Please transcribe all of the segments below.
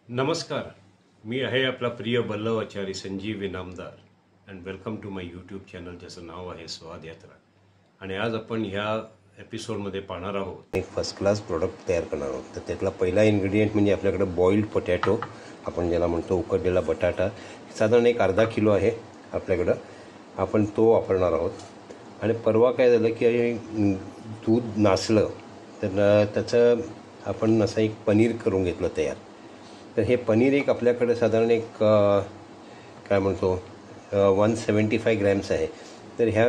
नमस्कार, मी आहे आपला प्रिय बल्लव आचारी Sanjeev Inamdar and welcome to my YouTube channel ज्याचं नाव आहे स्वाद यात्रा. आणि आज आपण ह्या एपिसोडमध्ये पाहणार आहोत एक फर्स्ट क्लास प्रोडक्ट तयार करणार आहोत. तर त्यातला पहिला इन्ग्रेडियंट म्हणजे आपल्याकडे बॉईल्ड पोटॅटो, आपण ज्याला म्हणतो उकडलेला बटाटा, साधारण एक अर्धा किलो आहे आपल्याकडं. आपण तो वापरणार आहोत. आणि परवा काय झालं की दूध नासलं तर त्याचं आपण असं एक पनीर करून घेतलं तयार. तर हे पनीर एक आपल्याकडे साधारण एक काय म्हणतो 175 ग्रॅम्स आहे. तर ह्या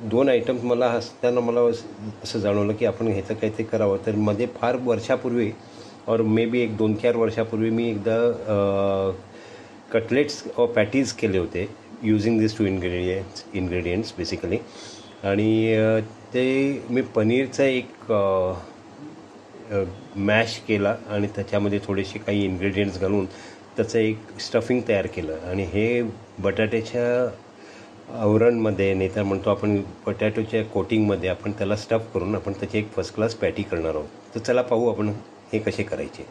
दोन आयटम्स मला असताना मला असं जाणवलं की आपण ह्याचं काहीतरी करावं. तर मध्ये फार वर्षापूर्वी और मे बी एक 2-4 वर्षापूर्वी मी एकदा कटलेट्स और पॅटीज केले होते using this two ingredients basically. आणि ते मी पनीरचा एक मॅश केला आणि त्याच्यामध्ये थोडेसे काही इन्ग्रेडियंट्स घालून त्याचं एक स्टफिंग तयार केलं. आणि हे बटाट्याच्या आवरणमध्ये नाही तर म्हणतो आपण बटाट्याच्या कोटिंगमध्ये आपण त्याला स्टफ करून आपण त्याची एक फर्स्ट क्लास पॅटी करणार आहोत. तर चला पाहू आपण हे कसे करायचे.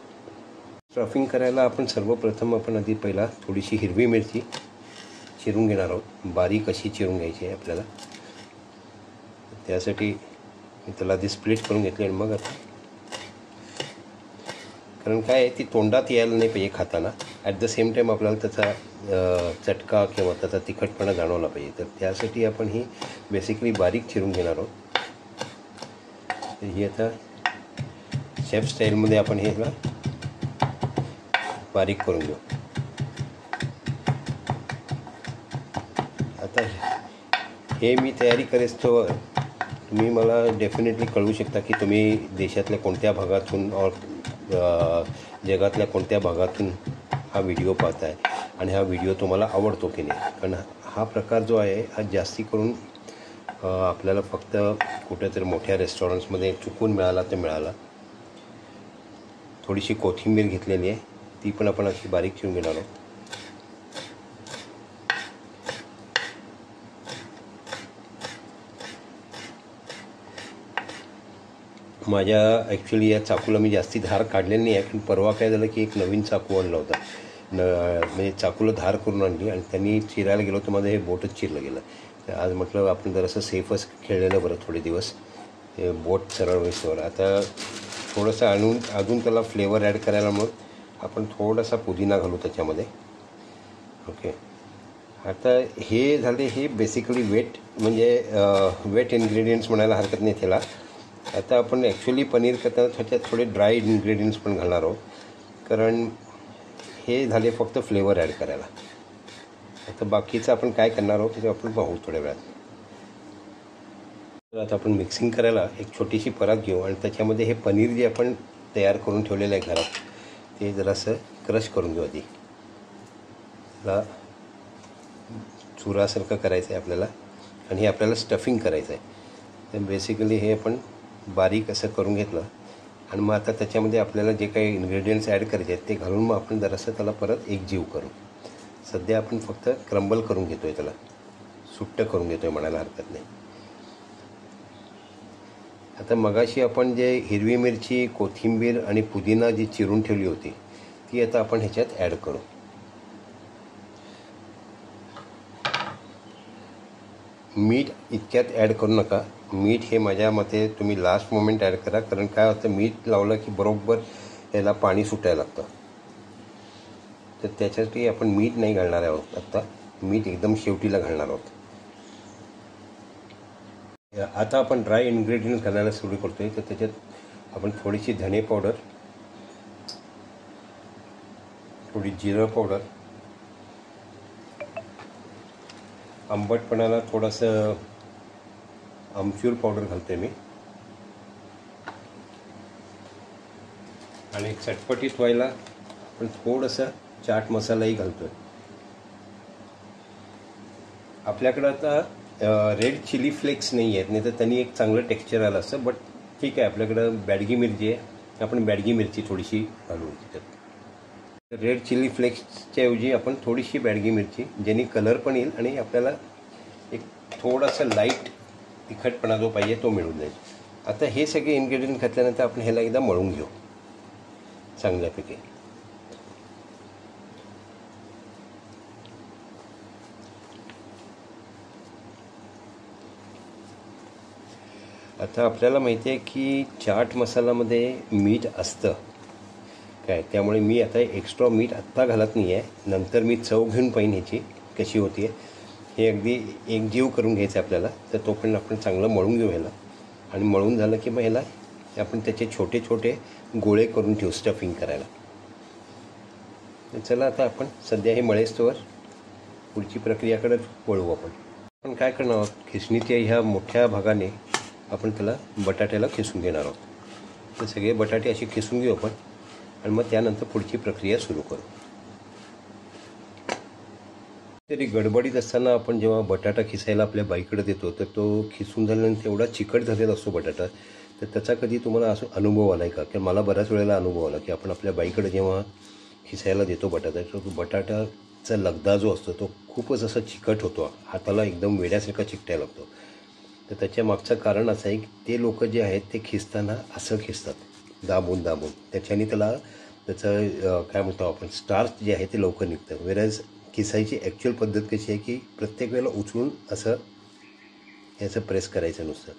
स्टफिंग करायला आपण सर्वप्रथम आपण आधी पहिला थोडीशी हिरवी मिरची चिरून घेणार आहोत. बारीक अशी चिरून घ्यायची आहे आपल्याला. त्यासाठी मी त्याला आधी स्प्लिट करून घेतली आणि मग आता कारण काय आहे ती तोंडात यायला नाही पाहिजे खाताना. ॲट द सेम टाईम आपल्याला त्याचा चटका किंवा त्याचा तिखटपणा जाणवला पाहिजे. तर त्यासाठी आपण ही बेसिकली बारीक चिरून घेणार आहोत. तर ही आता शेफ स्टाईलमध्ये आपण हे बारीक करून घेऊ. आता हे मी तयारी करेस्तोवर तुम्ही मला डेफिनेटली कळवू शकता की तुम्ही देशातल्या कोणत्या भागातून और जगातल्या कोणत्या भागातून हा व्हिडिओ पाहताय आणि हा व्हिडिओ तुम्हाला आवडतो की नाही. कारण हा प्रकार जो आहे हा जास्ती करून आपल्याला फक्त कुठेतरी मोठ्या रेस्टॉरंट्समध्ये चुकून मिळाला तर मिळाला. थोडीशी कोथिंबीर घेतलेली आहे, ती पण आपण अशी बारीक चिरून घेणार आहोत. माझ्या ॲक्च्युली या चाकूला मी जास्ती धार काढलेली नाही आहे. पण परवा काय झालं की एक नवीन चाकू आणला होता. म्हणजे चाकूला धार करून आणली आणि त्यांनी चिरायला गेलो तर माझं हे बोटच चिरलं गेलं. तर आज म्हटलं आपण जरासं सेफच खेळलेलं बरं थोडे दिवस, हे बोट सरळ होईसवर. आता थोडंसं अजून त्याला फ्लेवर ॲड करायला मग आपण थोडासा पुदिना घालू त्याच्यामध्ये. ओके, आता हे झाले हे बेसिकली म्हणजे वेट इन्ग्रेडियंट्स म्हणायला हरकत नाही त्याला. आता आपण ॲक्च्युली पनीर करताना त्याच्यात थोडे ड्राय इन्ग्रेडियंट्स पण घालणार आहोत, कारण हे झाले फक्त फ्लेवर ॲड करायला. आता बाकीचं आपण काय करणार आहोत ते आपण पाहू थोड्या वेळात. तर आता आपण मिक्सिंग करायला एक छोटीशी परात घेऊ आणि त्याच्यामध्ये हे पनीर जे आपण तयार करून ठेवलेलं आहे घरात ते जरासं क्रश करून घेऊ. आधी त्याला चुरासारखं करायचं आहे आपल्याला आणि हे आपल्याला स्टफिंग करायचं आहे. तर बेसिकली हे आपण बारीक असं करून घेतलं आणि मग आता त्याच्यामध्ये आपल्याला जे काही इन्ग्रेडियंट्स ॲड करायचे आहेत ते घालून मग आपण जरासं त्याला परत एक जीव करू. सध्या आपण फक्त क्रम्बल करून घेतो आहे, त्याला सुट्टं करून घेतो आहे म्हणायला हरकत नाही. आता मगाशी आपण जे हिरवी मिरची, कोथिंबीर आणि पुदिना जी चिरून ठेवली होती ती आता आपण ह्याच्यात ॲड करू. मीठ इतक्यात ॲड करू नका. मीठ हे माझ्या मते तुम्ही लास्ट मोमेंट ॲड करा, कारण काय होतं मीठ लावलं की बरोबर याला पाणी सुटायला लागतं. तर त्याच्यासाठी आपण मीठ नाही घालणार आहोत. आत्ता मीठ एकदम शेवटीला घालणार आहोत. आता आपण ड्राय इन्ग्रेडियंट्स घालायला सुरू करतो आहे. तर त्याच्यात आपण थोडीशी धणे पावडर, थोडी जिरं पावडर, आंबटपणाला थोडंसं आमचूर पावडर घालते मी आणि चटपटीत व्हायला आपण थोडंसं चाट मसालाही घालतो आहे. आपल्याकडं आता रेड चिली फ्लेक्स नाही आहेत, नाही तर त्यांनी एक चांगलं टेक्स्चर आलं असतं. बट ठीक आहे, आपल्याकडं बॅडगी मिरची आहे, आपण बॅडगी मिरची थोडीशी घालू त्याच्यात. रेड चिली फ्लेक्सच्या ऐवजी आपण थोडीशी बॅडगी मिरची, ज्याने कलर पण येईल आणि आपल्याला एक थोडासा लाईट तिखटपणा जो पाहिजे तो मिळून जाईल. आता हे सगळे इन्ग्रेडियंट घातल्यानंतर आपण ह्याला एकदा मळून घेऊ चांगल्यापैकी. आता आपल्याला माहिती आहे की चाट मसाल्यामध्ये मीठ असतं काय, त्यामुळे मी आता एक्स्ट्रा मीठ आत्ता घालत नाही आहे. नंतर मी चव घेऊन पाहिन ह्याची कशी होती आहे. हे अगदी एकजीव करून घ्यायचं आहे आपल्याला. तर तोपर्यंत आपण चांगलं मळून घेऊ ह्याला, आणि मळून झालं की मग ह्याला आपण त्याचे छोटे छोटे गोळे करून ठेवू स्टफिंग करायला. तर चला आता आपण सध्या हे मळेस्तोवर पुढची प्रक्रियाकडे वळू. आपण काय करणार आहोत, खिसणीच्या ह्या मोठ्या भागाने आपण त्याला बटाट्याला खिसून घेणार आहोत. तर सगळे बटाटे असे खिसून घेऊ आपण, आणि मग त्यानंतर पुढची प्रक्रिया सुरू करू. तरी गडबडीत असताना आपण जेव्हा बटाटा खिसायला आपल्या बाईकडे देतो, तर तो खिसून झाल्यानंतर एवढा चिकट झालेला असतो बटाटा. तर त्याचा कधी तुम्हाला असं अनुभव आला आहे का? की मला बऱ्याच वेळेला अनुभव आला की आपण आपल्या बाईकडे जेव्हा खिसायला देतो बटाटा, तर तो बटाटाचा लगदा जो असतो तो खूपच असा चिकट होतो, हाताला एकदम वेड्यासारखा चिकटायला लागतो. तर त्याच्या मागचं कारण असं आहे की ते लोक जे आहेत ते खिसताना असं खिसतात, दाबून दाबून. त्याच्याने त्याचं काय म्हणतो आपण, स्टार्च जे आहे ते लवकर निघतं. वेरॅज खिसायची ॲक्च्युअल पद्धत कशी आहे की प्रत्येक वेळेला उचलून असं याचं प्रेस करायचं नुसतं.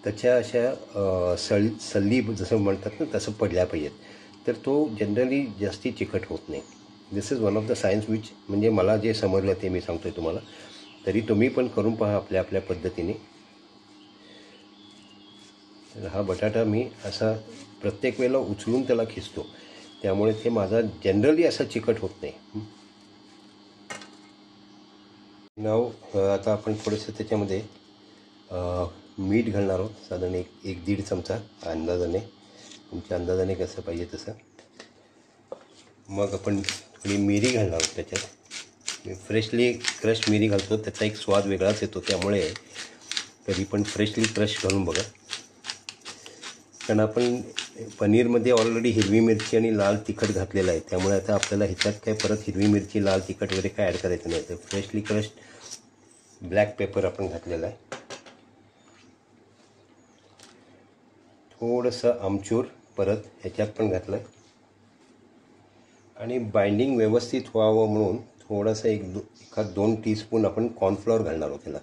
त्याच्या अशा सल्ली जसं म्हणतात ना तसं पडल्या पाहिजेत, तर तो जनरली जास्ती चिकट होत नाही. This is one of the science which, म्हणजे मला जे समजलं ते मी सांगतो आहे तुम्हाला. तरी तुम्ही पण करून पहा आपल्या आपल्या पद्धतीने. तर हा बटाटा मी असा प्रत्येक वेळेला उचलून त्याला खिसतो, त्यामुळे ते माझा जनरली असा चिकट होत नाही. आता आपण थोडंसं त्याच्यामध्ये मीठ घालणार आहोत, साधारण एक दीड चमचा अंदाजाने, तुमच्या अंदाजाने कसं पाहिजे तसं. मग आपण थोडी मिरी घालणार आहोत त्याच्यात. मी फ्रेशली क्रश मिरी घालतो, त्याचा एक स्वाद वेगळाच येतो. त्यामुळे कधी पण फ्रेशली क्रश घालून बघा. कारण आपण पनीरमध्ये ऑलरेडी हिरवी मिरची आणि लाल तिखट घातलेलं आहे, त्यामुळे आता आपल्याला ह्याच्यात काय परत हिरवी मिरची, लाल तिखट वगैरे काय ॲड करायचं नाही. तर फ्रेशली क्रश ब्लॅक पेपर आपण घातलेलं आहे. थोडंसं आमचूर परत ह्याच्यात पण घातलं आहे, आणि बाइंडिंग व्यवस्थित व्हावं म्हणून थोडंसं एखाद 2 टीस्पून आपण कॉर्नफ्लॉवर घालणार आहोत त्याला.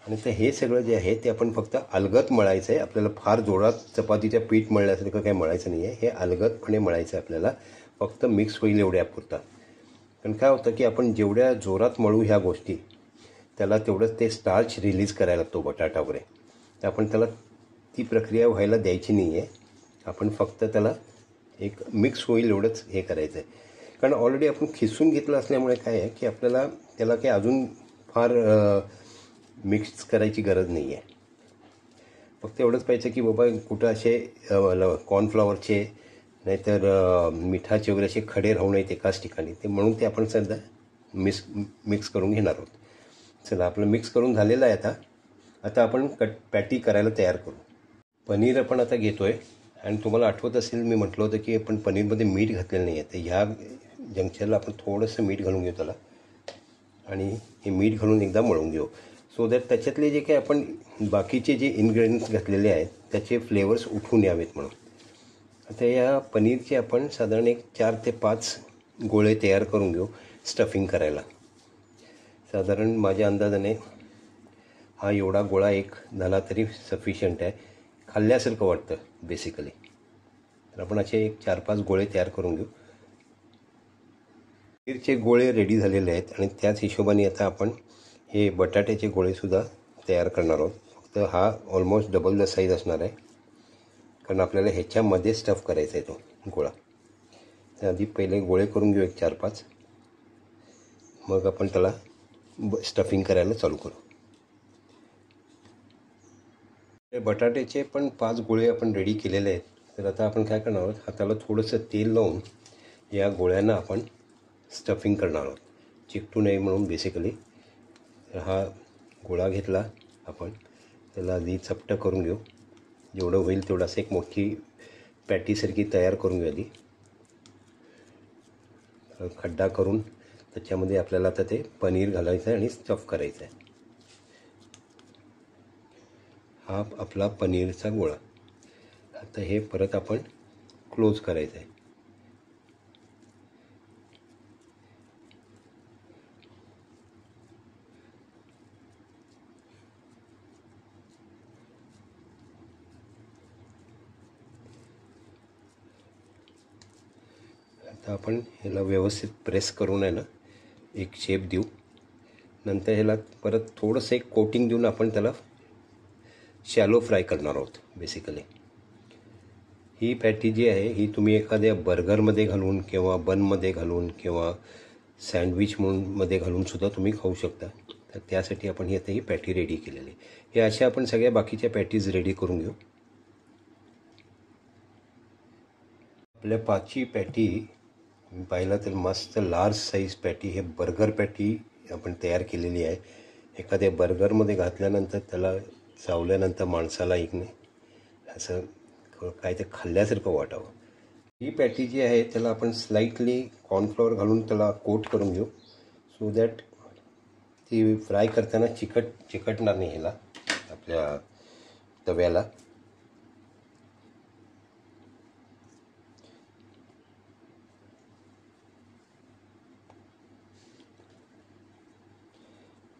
आणि तर हे सगळं जे आहे ते आपण फक्त अलगद मळायचं आहे. आपल्याला फार जोरात चपातीच्या पीठ मळल्यासारखं काही मळायचं नाही आहे. हे अलगदपणे मळायचं आहे आपल्याला, फक्त मिक्स होईल एवढ्यापुरता. कारण काय होतं की आपण जेवढ्या जोरात मळू ह्या गोष्टी, त्याला तेवढंच ते स्टार्च रिलीज करायला लागतो बटाटा वगैरे. तर आपण त्याला ती प्रक्रिया व्हायला द्यायची नाही आहे. आपण फक्त त्याला एक मिक्स होईल एवढंच हे करायचं आहे. कारण ऑलरेडी आपण खिसून घेतलं असल्यामुळे काय आहे की आपल्याला त्याला काही अजून फार मिक्स करायची गरज नाही आहे. फक्त एवढंच पाहिजे की बाबा कुठं असे कॉर्नफ्लॉवरचे नाहीतर मिठाचे वगैरे असे खडे राहू नयेत एकाच ठिकाणी. ते म्हणून ते आपण सध्या मिक्स करून घेणार आहोत. चला, आपलं मिक्स करून झालेलं आहे. आता आपण पॅटी करायला तयार करू. पनीर आपण आता घेतो आहे, आणि तुम्हाला आठवत असेल मी म्हटलं होतं की आपण पनीरमध्ये मीठ घातलेलं नाही आहे. तर ह्या जंक्शनला आपण थोडंसं मीठ घालून घेऊ त्याला, आणि हे मीठ घालून एकदा मळून घेऊ, सो दॅट त्याच्यातले जे काही आपण बाकीचे जे इन्ग्रेडियंट्स घातलेले आहेत त्याचे फ्लेवर्स उठून यावेत म्हणून. आता या पनीरचे आपण साधारण एक 4 ते 5 गोळे तयार करून घेऊ स्टफिंग करायला. साधारण माझ्या अंदाजाने हा एवढा गोळा एक झाला तरी सफिशियंट आहे, खाल्ल्यासारखं वाटतं बेसिकली. तर आपण असे एक 4-5 गोळे तयार करून घेऊ. पनीरचे गोळे रेडी झालेले आहेत, आणि त्याच हिशोबाने आता आपण हे बटाट्याचे गोळेसुद्धा तयार करणार आहोत. फक्त हा ऑलमोस्ट डबल द साईज असणार आहे, कारण आपल्याला ह्याच्यामध्ये स्टफ करायचा आहे तो गोळा. तर आधी पहिले गोळे करून घेऊ एक 4-5, मग आपण त्याला स्टफिंग करायला चालू करू. बटाट्याचे पण 5 गोळे आपण रेडी केलेले आहेत. तर आता आपण काय करणार आहोत, हाताला थोडंसं तेल लावून या गोळ्यांना आपण स्टफिंग करणार आहोत, चिकटू नये म्हणून बेसिकली. तर हा गोळा घेतला आपण, त्याला आधी चपटं करून घेऊ. जेवढं होईल तेवढं असं एक मोठी पॅटीसारखी तयार करून घेऊ आधी. खड्डा करून त्याच्यामध्ये आपल्याला आता ते पनीर घालायचं आहे आणि स्टफ करायचं आहे. हा आपला पनीरचा गोळा. आता हे परत आपण क्लोज करायचं आहे. तर आपण ह्याला व्यवस्थित प्रेस करून आहे ना एक शेप देऊ. नंतर ह्याला परत थोडंसं एक कोटिंग देऊन आपण त्याला शॅलो फ्राय करणार आहोत. बेसिकली ही पॅटी जी आहे ही तुम्ही एखाद्या बर्गरमध्ये घालून किंवा बनमध्ये घालून किंवा सँडविच मध्ये घालून सुद्धा तुम्ही खाऊ शकता. तर त्यासाठी आपण ही आता ही पॅटी रेडी केलेली आहे. हे अशा आपण सगळ्या बाकीच्या पॅटीज रेडी करून घेऊ. आपल्या 5ची पॅटी पाहिलं तर मस्त लार्ज साईज पॅटी, हे बर्गर पॅटी आपण तयार केलेली आहे. एखाद्या बर्गरमध्ये घातल्यानंतर त्याला चावल्यानंतर माणसाला एक नाही असं काय ते खाल्ल्यासारखं वाटावं. ही पॅटी जी आहे त्याला आपण स्लाइटली कॉर्नफ्लॉवर घालून त्याला कोट करून घेऊ, सो दॅट ती फ्राय करताना चिकटणार नाही ह्याला आपल्या तव्याला.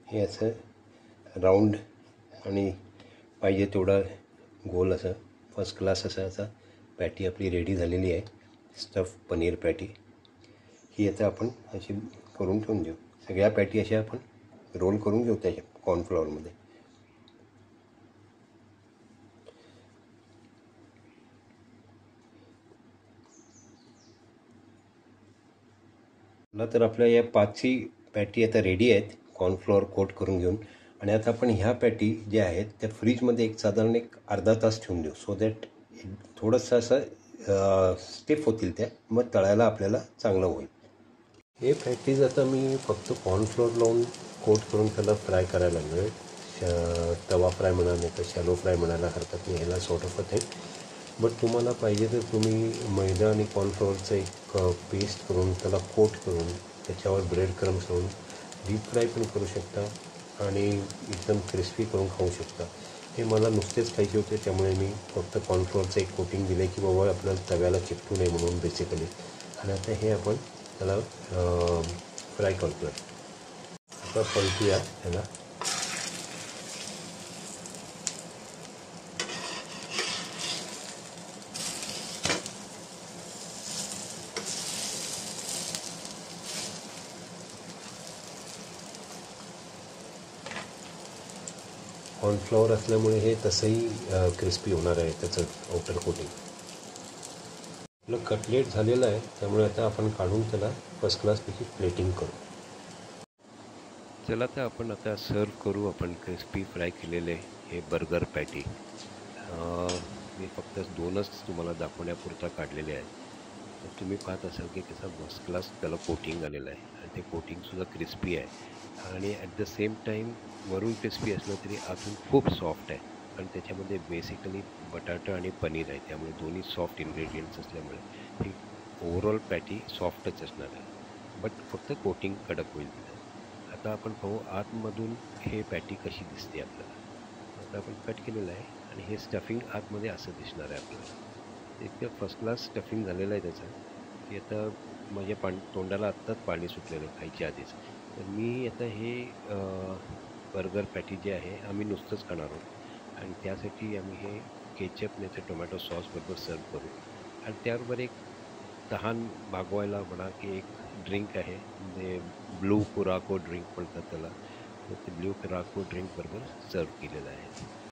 हे असं राऊंड आणि पाहिजे तेवढा गोल असं फर्स्ट क्लास असा पॅटी आपली रेडी झालेली आहे. स्टफ पनीर पॅटी ही आता आपण अशी करून ठेवून देऊ. सगळ्या पॅटी अशा आपण रोल करून घेऊ त्याच्या कॉर्नफ्लॉवरमध्ये. तर आपल्या या 5ची पॅटी आता रेडी आहेत कॉर्नफ्लॉवर कोट करून घेऊन. आणि आता आपण ह्या पॅटी ज्या आहेत त्या फ्रीजमध्ये साधारण एक अर्धा तास ठेवून देऊ, सो दॅट थोडंसं असं स्टिफ होतील त्या, मग तळायला आपल्याला चांगलं होईल. हे पॅटीज आता मी फक्त कॉर्नफ्लोअर लावून कोट करून त्याला फ्राय करायला लागलो. तवा फ्राय म्हणा नाही तर शॅलो फ्राय म्हणायला हरकत नाही, ह्याला सॉर्ट ऑफ आहे. बट तुम्हाला पाहिजे तर तुम्ही मैदा आणि कॉर्नफ्लोअरचं एक पेस्ट करून त्याला कोट करून त्याच्यावर ब्रेड क्रम्स लावून डीप फ्राय पण करू शकता आणि एकदम क्रिस्पी करून खाऊ शकता. हे मला नुसतेच खायचे होते, त्यामुळे मी फक्त कॉर्नफ्लोअरचं एक कोटिंग दिलं की बाबा आपल्याला तव्याला चिकटू नये म्हणून बेसिकली. आणि आता हे आपण त्याला फ्राय करतो आहे. आता पलटूया ह्याला. कॉर्नफ्लॉवर असल्यामुळे हे तसंही क्रिस्पी होणार आहे त्याचं आउटर कोटिंग. आपलं कटलेट झालेलं आहे, त्यामुळे आता आपण काढून त्याला फर्स्ट क्लासपैकी प्लेटिंग करू. चला तर आपण आता सर्व करू आपण क्रिस्पी फ्राय केलेले हे बर्गर पॅटी. मी फक्त 2च तुम्हाला दाखवण्यापुरता काढलेले आहेत. तर तुम्ही पाहत असाल की त्याचा फर्स्ट क्लास त्याला कोटिंग आलेलं आहे आणि ते कोटिंगसुद्धा क्रिस्पी आहे आणि ॲट द सेम टाईम वरून क्रिस्पी असलं तरी आतून खूप सॉफ्ट आहे. आणि त्याच्यामध्ये बेसिकली बटाटा आणि पनीर आहे, त्यामुळे दोन्ही सॉफ्ट इन्ग्रेडियंट्स असल्यामुळे ही ओव्हरऑल पॅटी सॉफ्टच असणार आहे. बट फक्त कोटिंग कडक होईल तिथं. आता आपण पाहू आतमधून हे पॅटी कशी दिसते आपल्याला. आता आपण कट केलेलं आहे आणि हे स्टफिंग आतमध्ये असं दिसणार आहे आपल्याला. इतकं फर्स्ट क्लास स्टफिंग झालेलं आहे त्याचं की आता माझ्या तोंडाला आत्ताच पाणी सुटलेलं आहे खायच्या आधीच. तर मी आता हे बर्गर पॅटी जे आहे आम्ही नुसतंच खाणार आहोत आणि त्यासाठी आम्ही हे केचप नाही तर टोमॅटो सॉसबरोबर सर्व करू. आणि त्याबरोबर एक तहान भागवायला म्हणा की एक ड्रिंक आहे, म्हणजे ब्लू कुराको ड्रिंक म्हणतात त्याला, तर ते ब्लू कुराको ड्रिंक बरोबर सर्व केलेलं आहे.